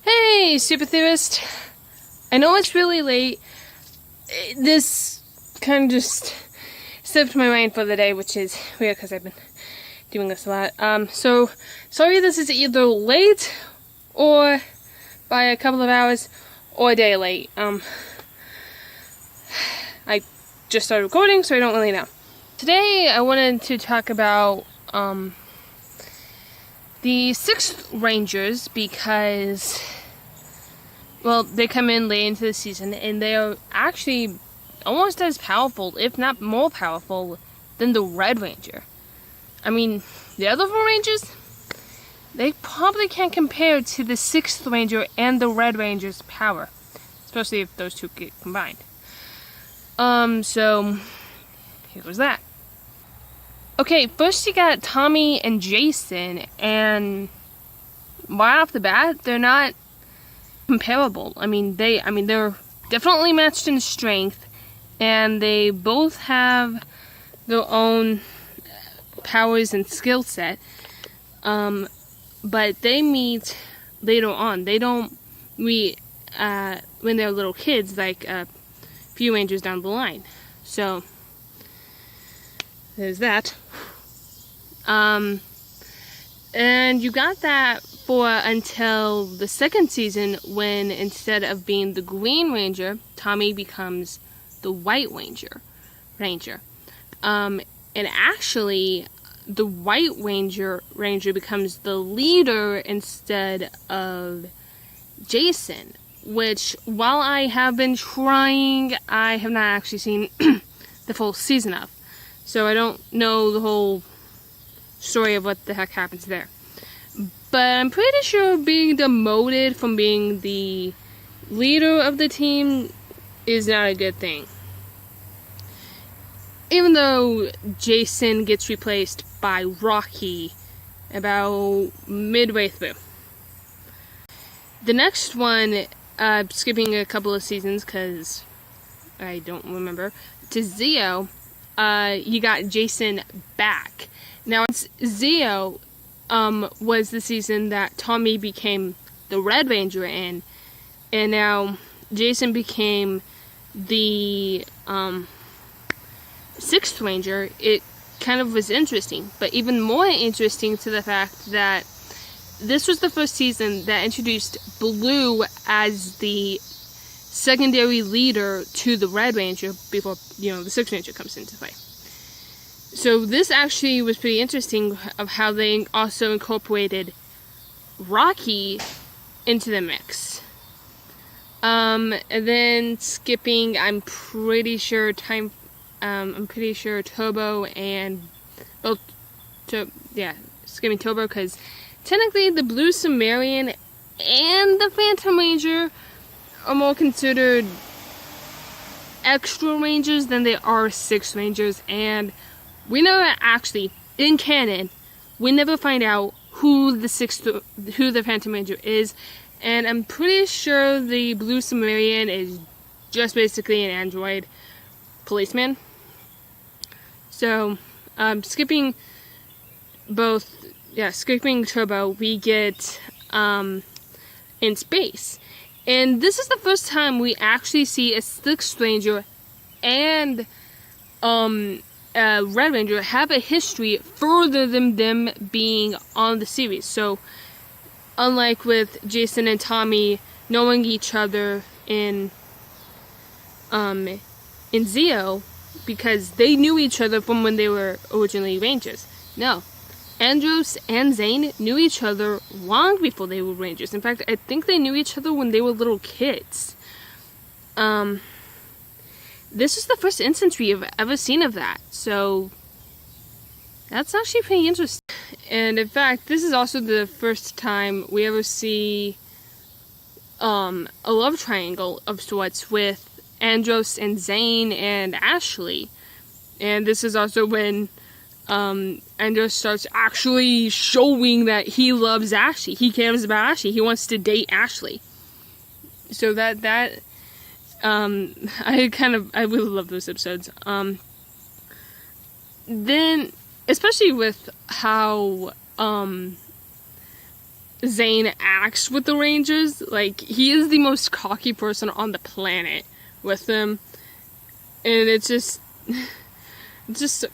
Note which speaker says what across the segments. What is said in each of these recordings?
Speaker 1: Hey, Super Theorist. I know it's really late. This kind of just slipped my mind for the day, which is weird because I've been doing this a lot. So sorry this is either late or by a couple of hours or a day late. I just started recording, so I don't really know. Today I wanted to talk about the 6th Rangers because, well, they come in late into the season and they are actually almost as powerful, if not more powerful, than the Red Ranger. I mean, the other 4 Rangers, they probably can't compare to the 6th Ranger and the Red Ranger's power, especially if those two get combined. So here goes that. Okay, first you got Tommy and Jason, and right off the bat, they're not comparable. I mean, they're definitely matched in strength, and they both have their own powers and skill set. But they meet later on. They don't meet when they're little kids, like a few Rangers down the line. So there's that. And you got that for until the 2nd season, when instead of being the Green Ranger, Tommy becomes the White Ranger. And actually, the White Ranger becomes the leader instead of Jason, which, while I have been trying, I have not actually seen the full season of. So I don't know the whole story of what the heck happens there. But I'm pretty sure being demoted from being the leader of the team is not a good thing. Even though Jason gets replaced by Rocky about midway through. The next one, skipping a couple of seasons because I don't remember, to Zeo, you got Jason back. Now, Zeo was the season that Tommy became the Red Ranger in, and now Jason became the 6th Ranger. It kind of was interesting, but even more interesting to the fact that this was the first season that introduced Blue as the secondary leader to the Red Ranger before, the 6th Ranger comes into play. So this actually was pretty interesting of how they also incorporated Rocky into the mix. And then skipping, I'm pretty sure Turbo and skipping Turbo because technically the Blue Sumerian and the Phantom Ranger are more considered extra Rangers than they are 6th Rangers, and we never actually, in canon, we never find out who the Phantom Ranger is, and I'm pretty sure the Blue Sumerian is just basically an android policeman. So, skipping Turbo, we get in space. And this is the first time we actually see a 6th Ranger and Red Ranger have a history further than them being on the series. So, unlike with Jason and Tommy knowing each other in Zeo, because they knew each other from when they were originally Rangers. No. Andros and Zane knew each other long before they were Rangers. In fact, I think they knew each other when they were little kids. This is the first instance we have ever seen of that. So, that's actually pretty interesting. And in fact, this is also the first time we ever see a love triangle of sorts with Andros and Zane and Ashley. And this is also when Andros starts actually showing that he loves Ashley. He cares about Ashley. He wants to date Ashley. So I really love those episodes. Then, especially with how Zane acts with the Rangers. Like, he is the most cocky person on the planet with them. And it's just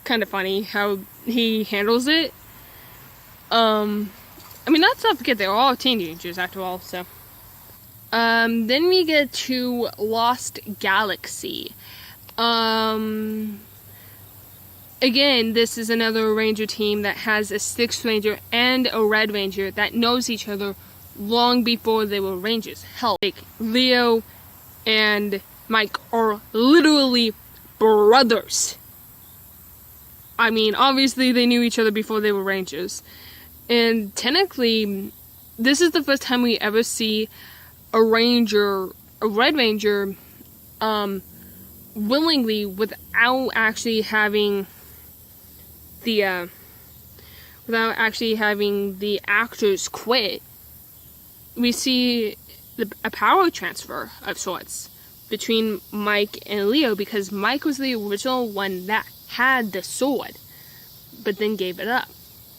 Speaker 1: kind of funny how he handles it. I mean, let's not forget they're all teenagers after all, so. Then we get to Lost Galaxy. Again, this is another Ranger team that has a Sixth Ranger and a Red Ranger that knows each other long before they were Rangers. Hell, like, Leo and Mike are literally brothers. I mean, obviously they knew each other before they were Rangers. And technically, this is the first time we ever see a Red Ranger, willingly, without actually having the actors quit. We see a power transfer of sorts between Mike and Leo, because Mike was the original one that had the sword, but then gave it up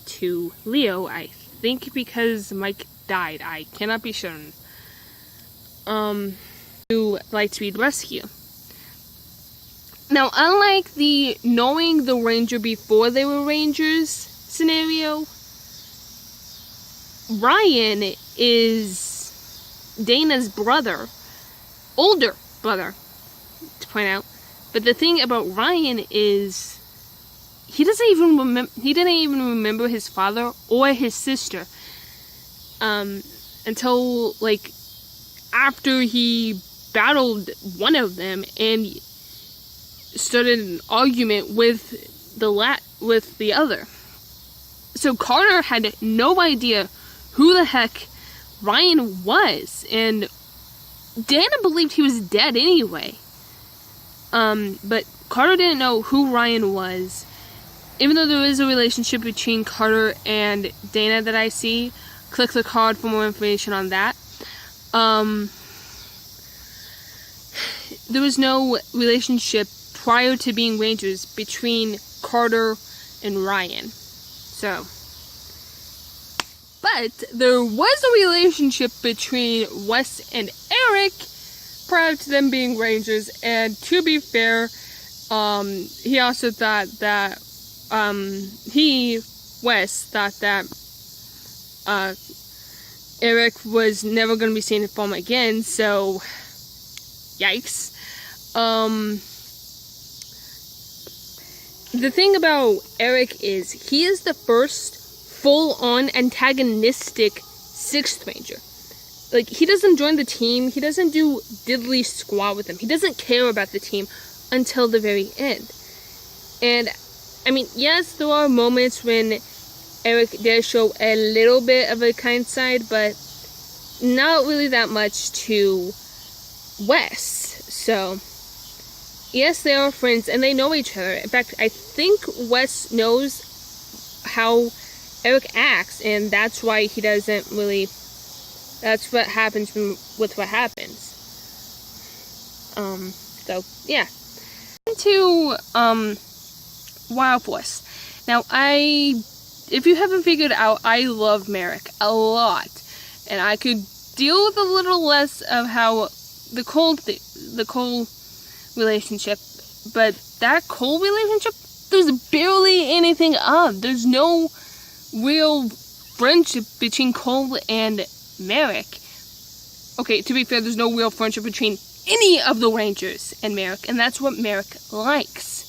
Speaker 1: to Leo, I think because Mike died. I cannot be certain. To Lightspeed Rescue. Now, unlike the knowing the Ranger before they were Rangers scenario, Ryan is Dana's brother, older brother, to point out. But the thing about Ryan is he didn't even remember his father or his sister until, like, after he battled one of them and started an argument with the other. So Carter had no idea who the heck Ryan was, and Dana believed he was dead anyway. But Carter didn't know who Ryan was, even though there is a relationship between Carter and Dana that I see. Click the card for more information on that. There was no relationship prior to being Rangers between Carter and Ryan. So, but there was a relationship between Wes and Eric prior to them being Rangers, and to be fair, he also thought that, Wes thought that, Eric was never going to be seen in film again, so, yikes. The thing about Eric is he is the first full-on antagonistic Sixth Ranger. Like, he doesn't join the team, he doesn't do diddly squat with them, he doesn't care about the team until the very end. And, I mean, yes, there are moments when Eric does show a little bit of a kind side, but not really that much to Wes. So, yes, they are friends and they know each other. In fact, I think Wes knows how Eric acts, and that's why he doesn't really. That's what happens with what happens. So yeah. To Wild Force. Now, if you haven't figured out, I love Merrick a lot, and I could deal with a little less of how the Cole relationship, but that Cole relationship, there's barely anything of. There's no real friendship between Cole and Merrick. Okay, to be fair, there's no real friendship between any of the Rangers and Merrick, and that's what Merrick likes.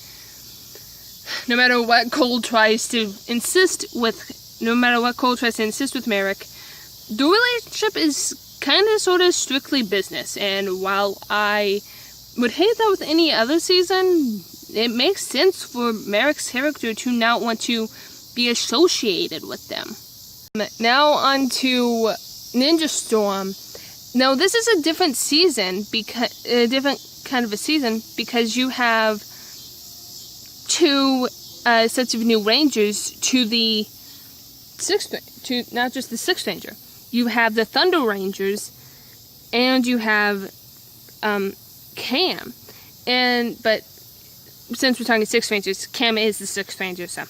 Speaker 1: No matter what Cole tries to insist with Merrick, the relationship is kind of sort of strictly business, and while I would hate that with any other season, it makes sense for Merrick's character to not want to be associated with them. Now on to Ninja Storm. Now this is a different season, because a different kind of a season, because you have two sets of new Rangers to not just the Sixth Ranger. You have the Thunder Rangers, and you have Cam. But since we're talking Sixth Rangers, Cam is the Sixth Ranger, so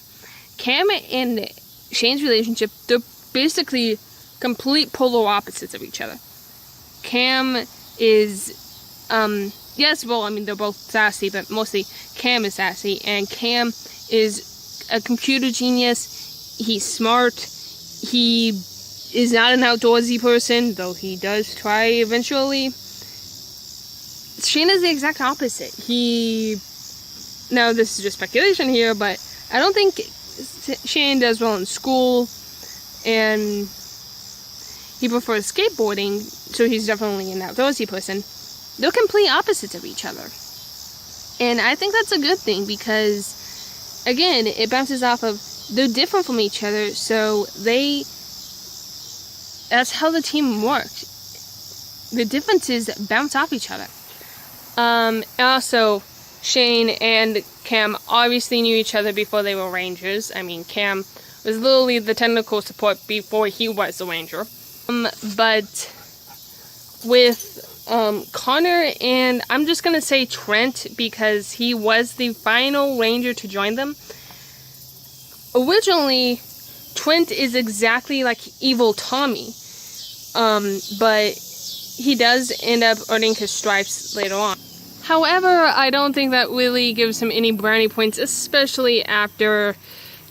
Speaker 1: Cam and Shane's relationship, they're basically complete polar opposites of each other. Cam is, yes, well, I mean, they're both sassy, but mostly Cam is sassy, and Cam is a computer genius. He's smart. He is not an outdoorsy person, though he does try eventually. Shane is the exact opposite. Now this is just speculation here, but I don't think Shane does well in school, and he prefers skateboarding, so he's definitely an outdoorsy person. They're complete opposites of each other. And I think that's a good thing because, again, it bounces off of, they're different from each other, so that's how the team works. The differences bounce off each other. Also, Shane and Cam obviously knew each other before they were Rangers. I mean, Cam was literally the technical support before he was the Ranger. But with Connor and, I'm just going to say Trent, because he was the final Ranger to join them. Originally, Trent is exactly like evil Tommy. But he does end up earning his stripes later on. However, I don't think that really gives him any brownie points, especially after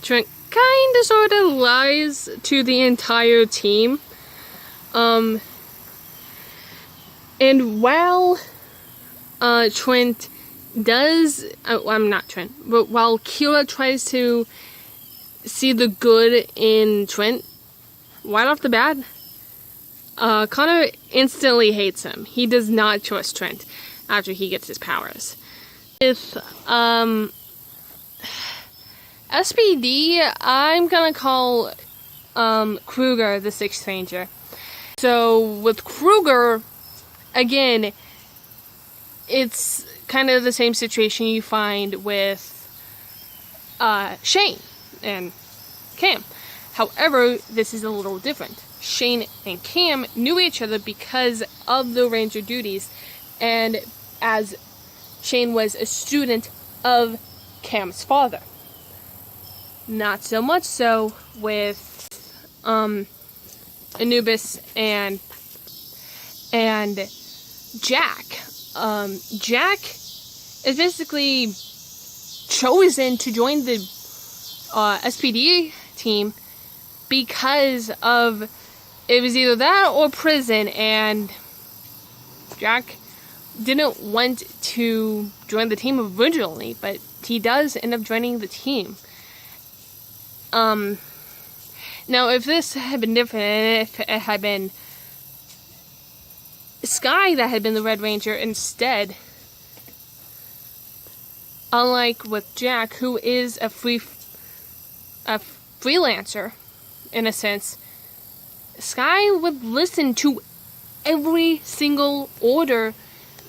Speaker 1: Trent kind of sort of lies to the entire team. And while Trent does, I'm not Trent, but while Kira tries to see the good in Trent, right off the bat, Connor instantly hates him. He does not trust Trent after he gets his powers. With SPD, I'm gonna call Kruger the Sixth Ranger. So with Kruger, again, it's kind of the same situation you find with Shane and Cam. However, this is a little different. Shane and Cam knew each other because of the Ranger duties, and as Shane was a student of Cam's father. Not so much so with Anubis and Jack. Jack is basically chosen to join the SPD team because of, it was either that or prison, and Jack didn't want to join the team originally, but he does end up joining the team. Now, if this had been different, if it had been Sky that had been the Red Ranger instead, unlike with Jack, who is a freelancer, in a sense, Sky would listen to every single order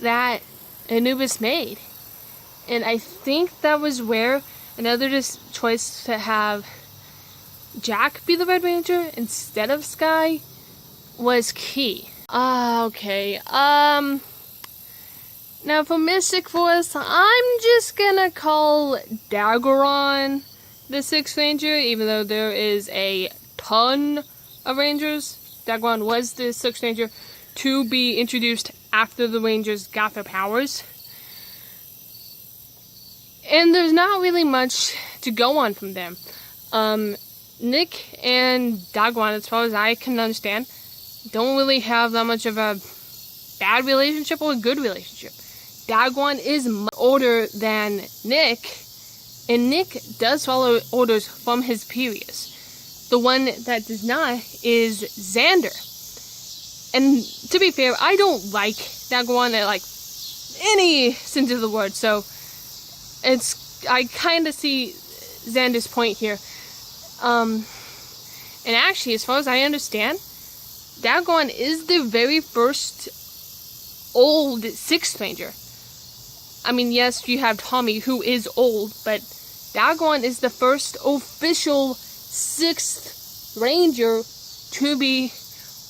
Speaker 1: that Anubis made. And I think that was where another choice to have Jack be the Red Ranger instead of Sky was key. Okay. Now for Mystic Force, I'm just gonna call Daggeron the Sixth Ranger, even though there is a ton of Rangers. Daggeron was the Sixth Ranger to be introduced after the Rangers got their powers. And there's not really much to go on from them. Nick and Daggeron, as far as I can understand, don't really have that much of a bad relationship or a good relationship. Daggeron is much older than Nick, and Nick does follow orders from his superiors. The one that does not is Xander. And to be fair, I don't like Daggeron at like any sense of the word, so I kind of see Xander's point here. And actually, as far as I understand, Daggeron is the very first old Sixth Ranger. I mean, yes, you have Tommy, who is old, but Daggeron is the first official Sixth Ranger to be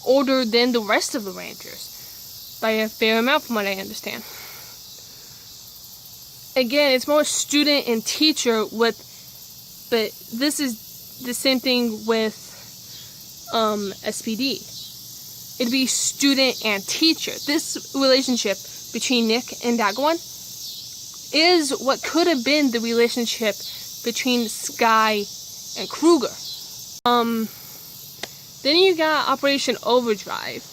Speaker 1: older than the rest of the Rangers. By a fair amount, from what I understand. Again, it's more student and teacher but this is the same thing with SPD. It'd be student and teacher. This relationship between Nick and Dagwan is what could have been the relationship between Sky and Kruger. Then you got Operation Overdrive.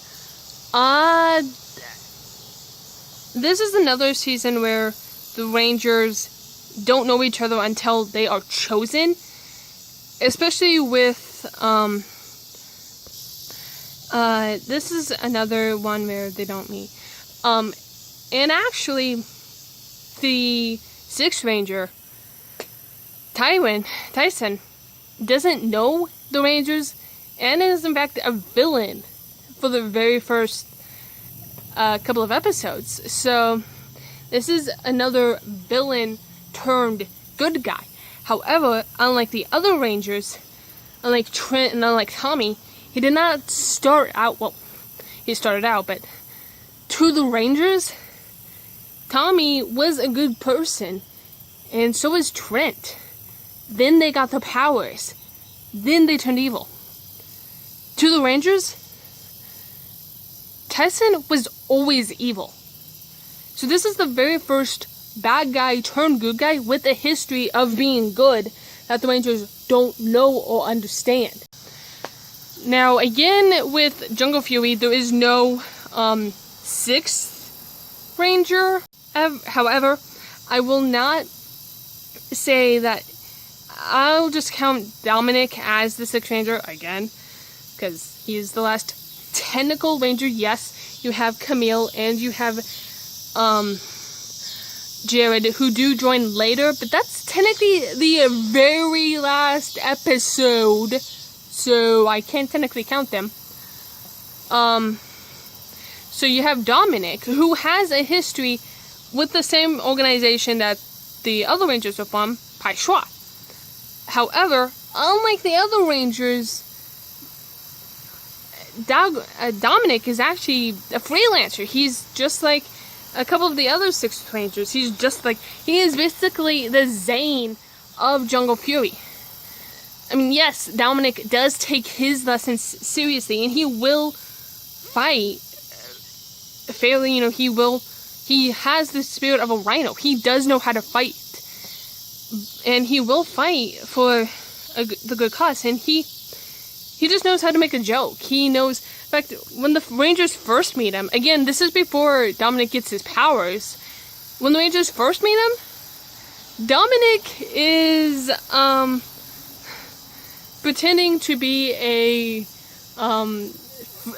Speaker 1: This is another season where the Rangers don't know each other until they are chosen. Especially with, this is another one where they don't meet. And actually, the Sixth Ranger, Tyson, doesn't know the Rangers and is in fact a villain for the very first couple of episodes. So this is another villain turned good guy. However, unlike the other Rangers, unlike Trent and unlike Tommy, he did not start out, well, he started out, but to the Rangers, Tommy was a good person, and so was Trent. Then they got the powers. Then they turned evil. To the Rangers, Tyson was always evil. So this is the very first bad guy turned good guy with a history of being good that the Rangers don't know or understand. Now, again, with Jungle Fury, there is no sixth Ranger. However, I will not say that. I'll just count Dominic as the Sixth Ranger again, because he's the last technical Ranger. Yes, you have Camille and you have Jared, who do join later, but that's technically the very last episode, so I can't technically count them. So you have Dominic, who has a history with the same organization that the other Rangers are from, Pai Shui. However, unlike the other Rangers, Dominic is actually a freelancer. He's just like a couple of the other Sixth Rangers. He is basically the Zane of Jungle Fury. I mean, yes, Dominic does take his lessons seriously, and he will fight fairly. You know, he has the spirit of a rhino. He does know how to fight. And he will fight for the good cause. And he just knows how to make a joke. He knows, in fact, when the Rangers first meet him, again, this is before Dominic gets his powers. When the Rangers first meet him, Dominic is pretending to be a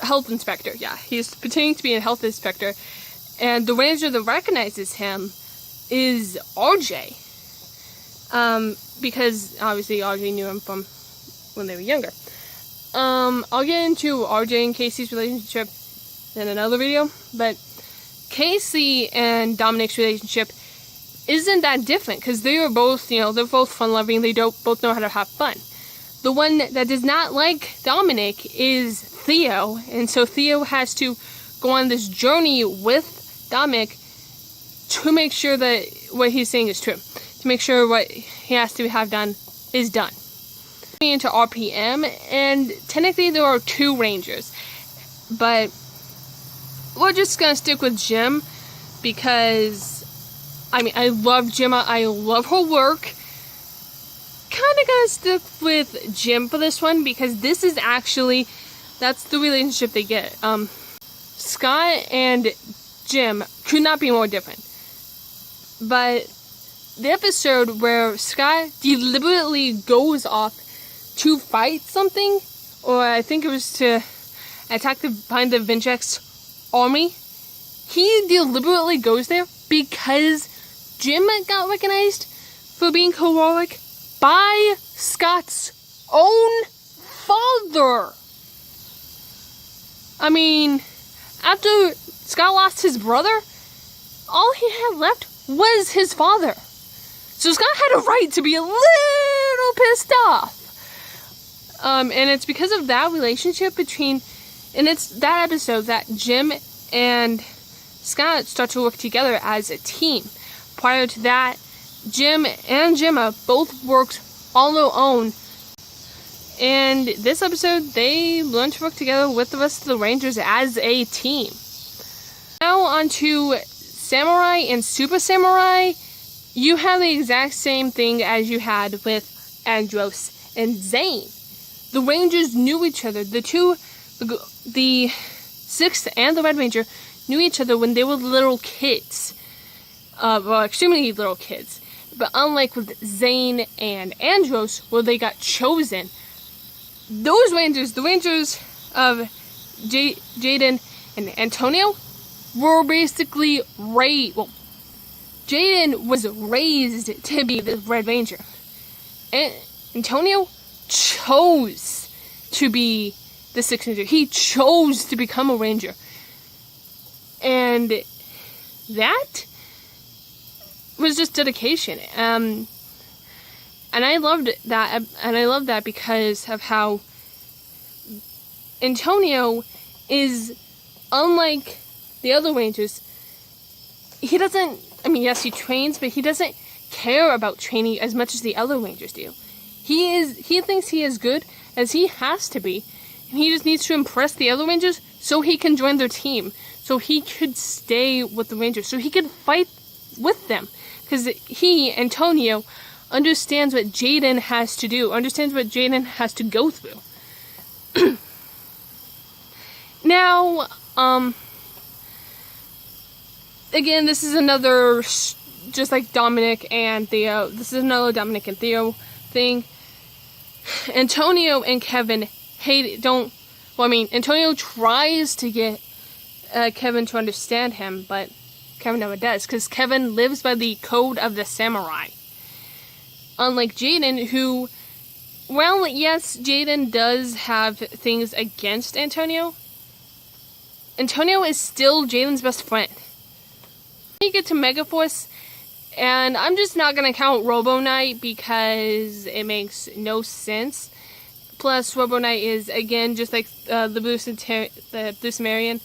Speaker 1: health inspector. Yeah, he's pretending to be a health inspector. And the Ranger that recognizes him is RJ. Because obviously RJ knew him from when they were younger. I'll get into RJ and Casey's relationship in another video, but Casey and Dominic's relationship isn't that different, because they are both, you know, they're both fun-loving, they both know how to have fun. The one that does not like Dominic is Theo, and so Theo has to go on this journey with Dominic to make sure that what he's saying is true. To make sure what he has to have done is done. Into RPM, and technically there are two Rangers, but we're just gonna stick with Jim, because I mean, I love Gemma, I love her work. Kinda gonna stick with Jim for this one, because this is actually, that's the relationship they get. Scott and Jim could not be more different. But the episode where Scott deliberately goes off to fight something, or I think it was to attack behind the Vincex army, he deliberately goes there because Jim got recognized for being heroic by Scott's own father. I mean, after Scott lost his brother, all he had left was his father. So Scott had a right to be a little pissed off. And it's because of that relationship between, and it's that episode that Jim and Scott start to work together as a team. Prior to that, Jim and Gemma both worked on their own, And this episode, they learn to work together with the rest of the Rangers as a team. Now on to Samurai and Super Samurai. You have the exact same thing as you had with Andros and Zane. The Rangers knew each other. The 6th and the Red Ranger knew each other when they were little kids. Well, extremely little kids. But unlike with Zane and Andros, where they got chosen, those Rangers, the Rangers of Jaden and Antonio, were basically raised. Well, Jaden was raised to be the Red Ranger. And Antonio chose to be the 6th Ranger. He chose to become a Ranger. And that was just dedication. And I loved that. And I love that because of how Antonio is unlike the other Rangers. He doesn't, yes, he trains, but he doesn't care about training as much as the other Rangers do. He thinks he is good as he has to be, and he just needs to impress the other Rangers so he can join their team, so he could stay with the Rangers, so he could fight with them, because he, Antonio, understands what Jaden has to do, understands what Jaden has to go through. Now, again, this is another, just like Dominic and Theo, this is another Dominic and Theo thing. Antonio and Kevin Antonio tries to get Kevin to understand him, but Kevin never does, because Kevin lives by the code of the samurai. Unlike Jaden, who, well, yes, Jaden does have things against Antonio. Antonio is still Jaden's best friend. You get to Megaforce, and I'm just not going to count Robo Knight because it makes no sense. Plus, Robo Knight is, again, just like the Blue Sumerian,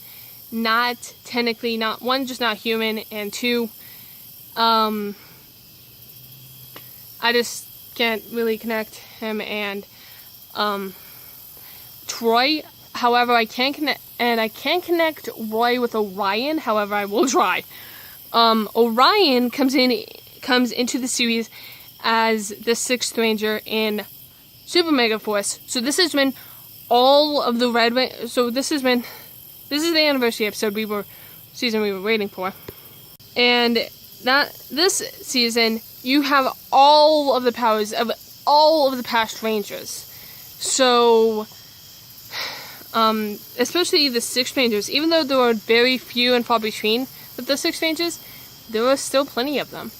Speaker 1: not technically, one, just not human, and two, I just can't really connect him and Troy. However, I can connect Roy with Orion. However, I will try. Orion comes into the series as the 6th Ranger in Super Megaforce. So this is when all of the this is the anniversary episode we were waiting for. And this season you have all of the powers of all of the past Rangers. So especially the 6 Rangers, even though there are very few and far between with the 6 Rangers, there are still plenty of them.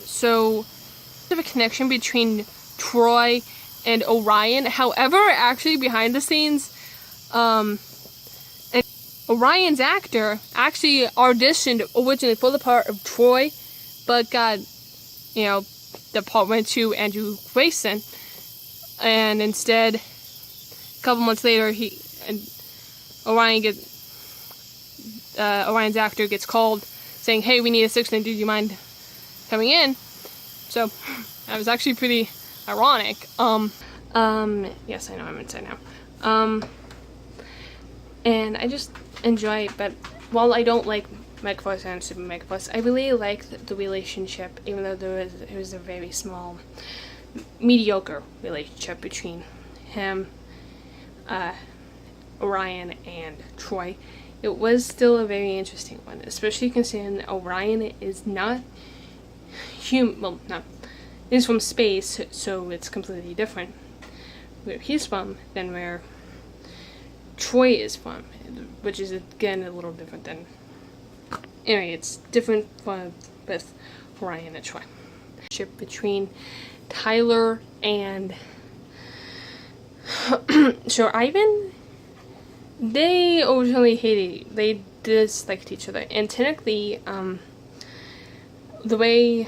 Speaker 1: So there's a connection between Troy and Orion. However, actually behind the scenes, and Orion's actor actually auditioned originally for the part of Troy, but got, the part went to Andrew Grayson, and instead, a couple months later, Orion's actor gets called saying, "Hey, we need a 6th Ranger, do you mind coming in?" So that was actually pretty ironic. Yes, I know I'm inside now. And I just enjoy it, but while I don't like Megaforce and Super Megaforce, I really like the relationship, even though it was a very small, mediocre relationship between him, Orion, and Troy. It was still a very interesting one, especially considering Orion is not human. Well, he's from space, so it's completely different where he's from than where Troy is from, which is again a little different than. Anyway, it's different with Orion and Troy. Between Tyler and so Ivan. They originally they disliked each other, and technically, the way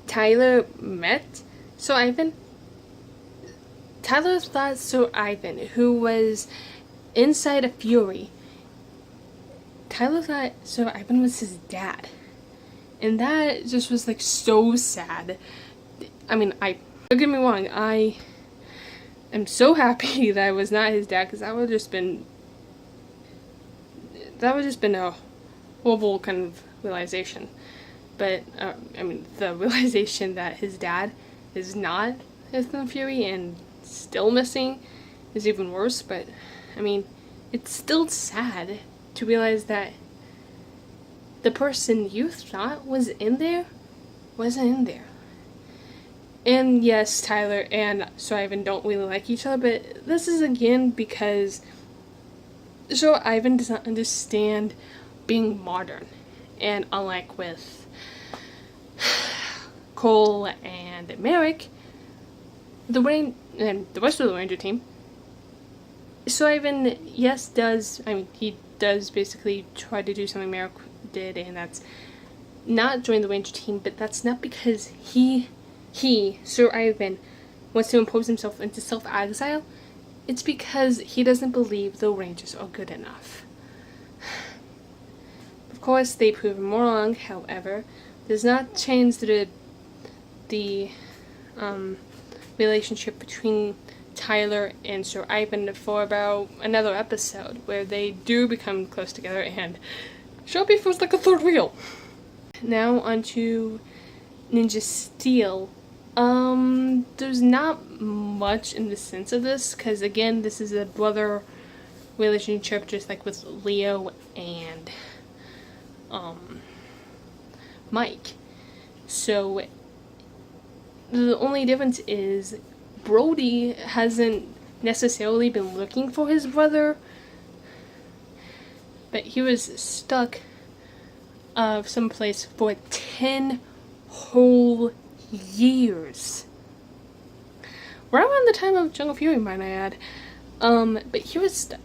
Speaker 1: Tyler met Sir Ivan, Tyler thought Sir Ivan, who was inside of Fury, Tyler thought Sir Ivan was his dad, and that just was like so sad. I Don't get me wrong, I am so happy that I was not his dad, because that would have just been a horrible kind of realization. But I mean, the realization that his dad is not Nathan Fury and still missing is even worse. But I mean, it's still sad to realize that the person you thought was in there wasn't in there. And yes, Tyler and Sir Ivan don't really like each other, but this is again because Sir Ivan does not understand being modern. And unlike with Cole and Merrick, the rest of the Ranger team, Sir Ivan, yes, he does basically try to do something Merrick did, and that's not join the Ranger team, but that's not because he, Sir Ivan, wants to impose himself into self-exile. It's because he doesn't believe the Rangers are good enough. Of course, they prove him wrong, however, does not change the relationship between Tyler and Sir Ivan for about another episode, where they do become close together, and Shelby feels like a third wheel. Now onto Ninja Steel. There's not much in the sense of this, because again, this is a brother relationship, just like with Leo and Mike. So the only difference is Brody hasn't necessarily been looking for his brother, but he was stuck someplace for 10 whole years. Right around the time of Jungle Fury, might I add. But he was stuck.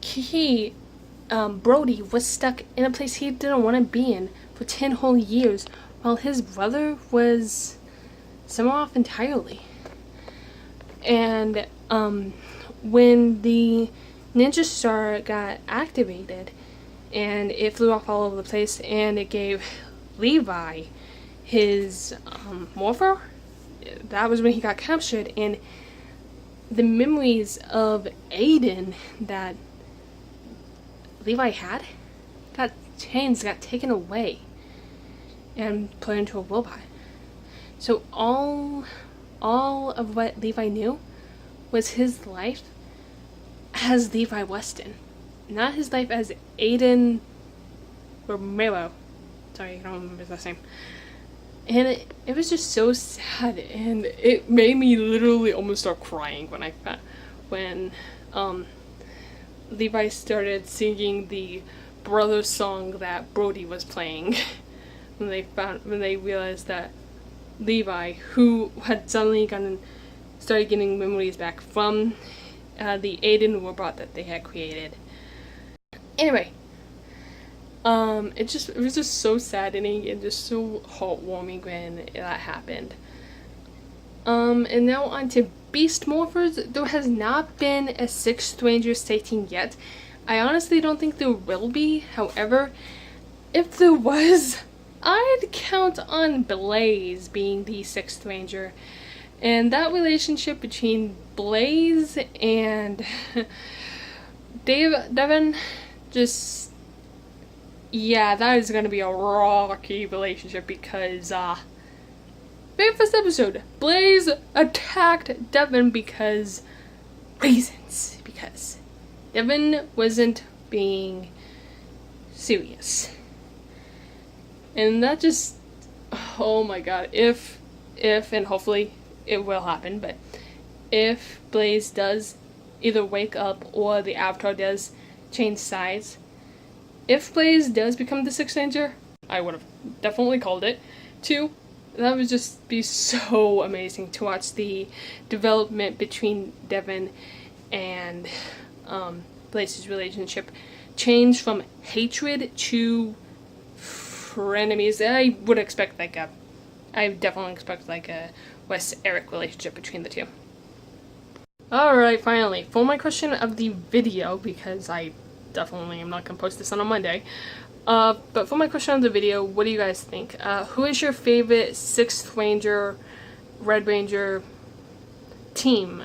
Speaker 1: Brody was stuck in a place he didn't want to be in for 10 whole years, while his brother was somewhere off entirely. And when the Ninja Star got activated, and it flew off all over the place, and it gave Levi his morpher, that was when he got captured, and the memories of Aiden that Levi had got changed, got taken away, and put into a robot. So all of what Levi knew was his life as Levi Weston, not his life as Aiden Romero. Sorry, I don't remember his last name. And it was just so sad, and it made me literally almost start crying when Levi started singing the brother song that Brody was playing. when they realized that Levi, who had suddenly started getting memories back from the Aiden robot that they had created. Anyway, it was just so saddening and just so heartwarming when that happened. And now on to Beast Morphers. There has not been a 6th Ranger sighting yet. I honestly don't think there will be. However, if there was, I'd count on Blaze being the 6th Ranger. And that relationship between Blaze and Devin, just, yeah, that is going to be a rocky relationship, because very first episode, Blaze attacked Devin because Devin wasn't being serious. And that just, oh my god, if and hopefully it will happen, but if Blaze does either wake up or the Avatar does change sides, if Blaze does become the 6th Ranger, I would have definitely called it. 2, that would just be so amazing to watch the development between Devin and Blaze's relationship change from hatred to frenemies. I definitely expect like a Wes-Eric relationship between the two. Alright, finally, for my question of the video, because I definitely am not going to post this on a Monday, but for my question of the video, what do you guys think? Who is your favorite 6th Ranger, Red Ranger, team.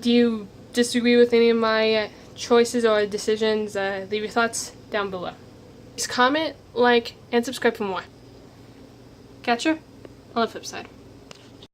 Speaker 1: Do you disagree with any of my choices or decisions? Leave your thoughts down below. Just comment, like, and subscribe for more. Catch you on the flip side.